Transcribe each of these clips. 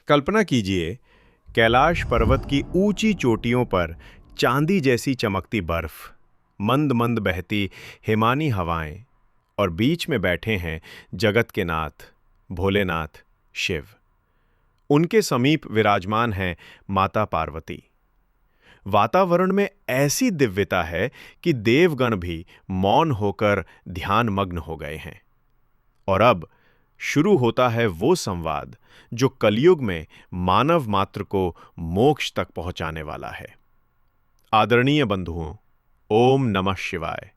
कल्पना कीजिए, कैलाश पर्वत की ऊंची चोटियों पर चांदी जैसी चमकती बर्फ, मंद मंद बहती हिमानी हवाएं, और बीच में बैठे हैं जगत के नाथ, भोलेनाथ, शिव। उनके समीप विराजमान है माता पार्वती। वातावरण में ऐसी दिव्यता है कि देवगण भी मौन होकर ध्यानमग्न हो गए हैं। और अब शुरू होता है वो संवाद जो कलयुग में मानव मात्र को मोक्ष तक पहुंचाने वाला है। आदरणीय बंधुओं, ओम नमः शिवाय।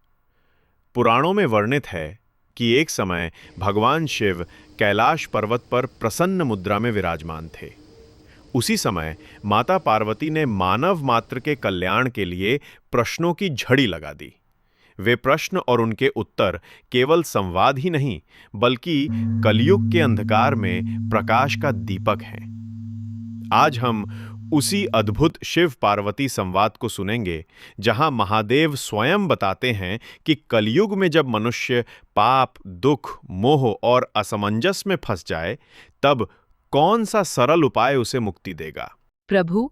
पुराणों में वर्णित है कि एक समय भगवान शिव कैलाश पर्वत पर प्रसन्न मुद्रा में विराजमान थे। उसी समय माता पार्वती ने मानव मात्र के कल्याण के लिए प्रश्नों की झड़ी लगा दी। वे प्रश्न और उनके उत्तर केवल संवाद ही नहीं, बल्कि कलयुग के अंधकार में प्रकाश का दीपक हैं। आज हम उसी अद्भुत शिव पार्वती संवाद को सुनेंगे, जहां महादेव स्वयं बताते हैं कि कलयुग में जब मनुष्य पाप, दुख, मोह और असमंजस में फंस जाए, तब कौन सा सरल उपाय उसे मुक्ति देगा। प्रभु,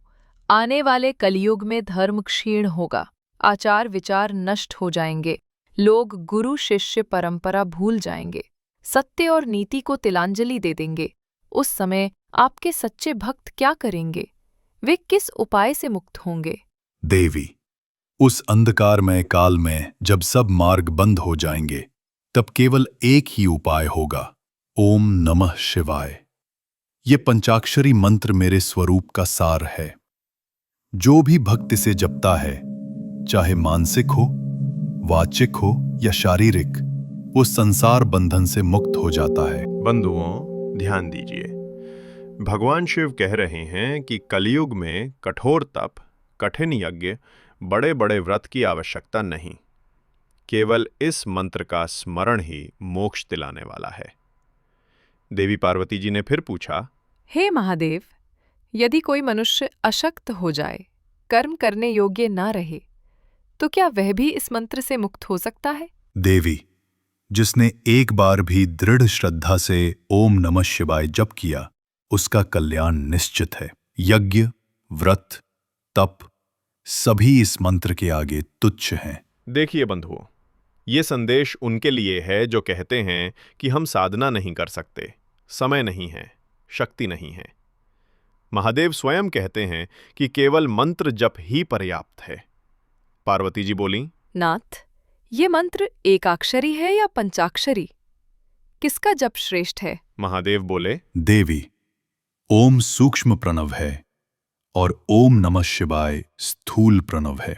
आने वाले कलयुग में धर्म क्षीण होगा, आचार विचार नष्ट हो जाएंगे, लोग गुरु शिष्य परंपरा भूल जाएंगे, सत्य और नीति को तिलांजलि दे देंगे। उस समय आपके सच्चे भक्त क्या करेंगे? वे किस उपाय से मुक्त होंगे? देवी, उस अंधकारमय काल में जब सब मार्ग बंद हो जाएंगे, तब केवल एक ही उपाय होगा, ओम नमः शिवाय। ये पंचाक्षरी मंत्र मेरे स्वरूप का सार है। जो भी भक्त इसे जपता है, चाहे मानसिक हो, वाचिक हो या शारीरिक, वो संसार बंधन से मुक्त हो जाता है। बंधुओं, ध्यान दीजिए। भगवान शिव कह रहे हैं कि कलयुग में कठोर तप, कठिन यज्ञ, बड़े बड़े व्रत की आवश्यकता नहीं। केवल इस मंत्र का स्मरण ही मोक्ष दिलाने वाला है। देवी पार्वती जी ने फिर पूछा, हे महादेव, यदि कोई मनुष्य अशक्त हो जाए, कर्म करने योग्य ना रहे, तो क्या वह भी इस मंत्र से मुक्त हो सकता है? देवी, जिसने एक बार भी दृढ़ श्रद्धा से ओम नमः शिवाय जप किया, उसका कल्याण निश्चित है। यज्ञ, व्रत, तप सभी इस मंत्र के आगे तुच्छ हैं। देखिए बंधुओं, ये संदेश उनके लिए है जो कहते हैं कि हम साधना नहीं कर सकते, समय नहीं है, शक्ति नहीं है। महादेव स्वयं कहते हैं कि केवल मंत्र जप ही पर्याप्त है। पार्वती जी बोलीं, नाथ, ये मंत्र एकाक्षरी है या पंचाक्षरी? किसका जप श्रेष्ठ है? महादेव बोले, देवी, ओम सूक्ष्म प्रणव है और ओम नमः शिवाय स्थूल प्रणव है।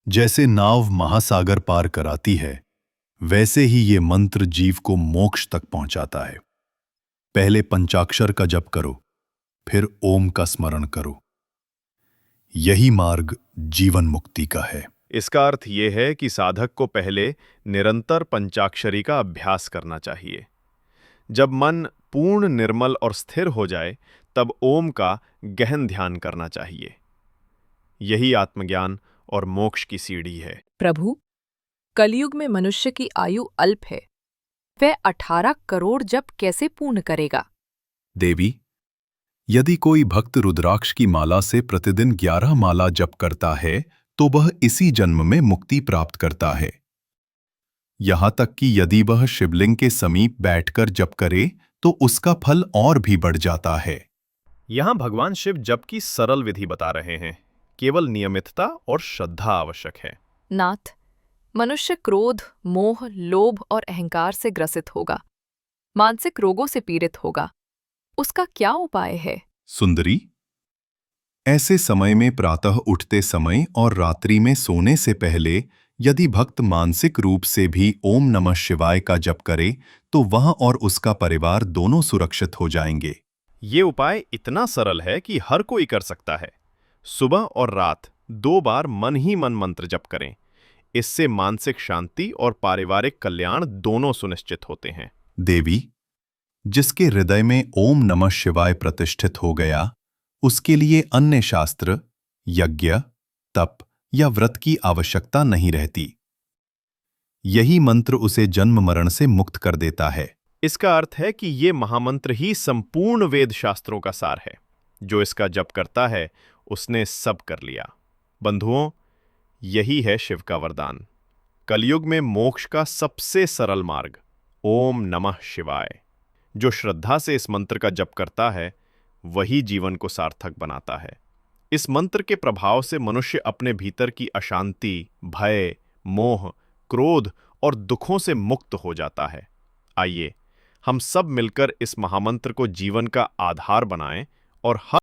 जैसे नाव महासागर पार कराती है, वैसे ही ये मंत्र जीव को मोक्ष तक पहुंचाता है। पहले पंचाक्षर का जप करो, फिर ओम का स्मरण करो। यही मार्ग जीवन मुक्ति का है। इसका अर्थ ये है कि साधक को पहले निरंतर पंचाक्षरी का अभ्यास करना चाहिए। जब मन पूर्ण निर्मल और स्थिर हो जाए, तब ओम का गहन ध्यान करना चाहिए। यही आत्मज्ञान और मोक्ष की सीढ़ी है। प्रभु, कलयुग में मनुष्य की आयु अल्प है, वह 18 करोड़ जप कैसे पूर्ण करेगा? देवी, यदि कोई भक्त रुद्राक्ष की माला से प्रतिदिन 11 माला जप करता है, तो वह इसी जन्म में मुक्ति प्राप्त करता है। यहां तक कि यदि वह शिवलिंग के समीप बैठकर जप करे, तो उसका फल और भी बढ़ जाता है। यहां भगवान शिव जप की सरल विधि बता रहे हैं। केवल नियमितता और श्रद्धा आवश्यक है। नाथ, मनुष्य क्रोध, मोह, लोभ और अहंकार से ग्रसित होगा, मानसिक रोगों से पीड़ित होगा। उसका क्या उपाय है? सुंदरी, ऐसे समय में प्रातः उठते समय और रात्रि में सोने से पहले यदि भक्त मानसिक रूप से भी ओम नमः शिवाय का जप करे, तो वह और उसका परिवार दोनों सुरक्षित हो जाएंगे। ये उपाय इतना सरल है कि हर कोई कर सकता है। सुबह और रात 2 बार मन ही मन मंत्र जप करें। इससे मानसिक शांति और पारिवारिक कल्याण दोनों सुनिश्चित होते हैं। देवी, जिसके हृदय में ओम नमः शिवाय प्रतिष्ठित हो गया, उसके लिए अन्य शास्त्र, यज्ञ, तप या व्रत की आवश्यकता नहीं रहती। यही मंत्र उसे जन्म मरण से मुक्त कर देता है। इसका अर्थ है कि ये महामंत्र ही संपूर्ण वेद शास्त्रों का सार है। जो इसका जप करता है उसने सब कर लिया। बंधुओं, यही है शिव का वरदान। कलयुग में मोक्ष का सबसे सरल मार्ग ओम नमः शिवाय। जो श्रद्धा से इस मंत्र का जप करता है वही जीवन को सार्थक बनाता है। इस मंत्र के प्रभाव से मनुष्य अपने भीतर की अशांति, भय, मोह, क्रोध और दुखों से मुक्त हो जाता है। आइए हम सब मिलकर इस महामंत्र को जीवन का आधार बनाएं और हर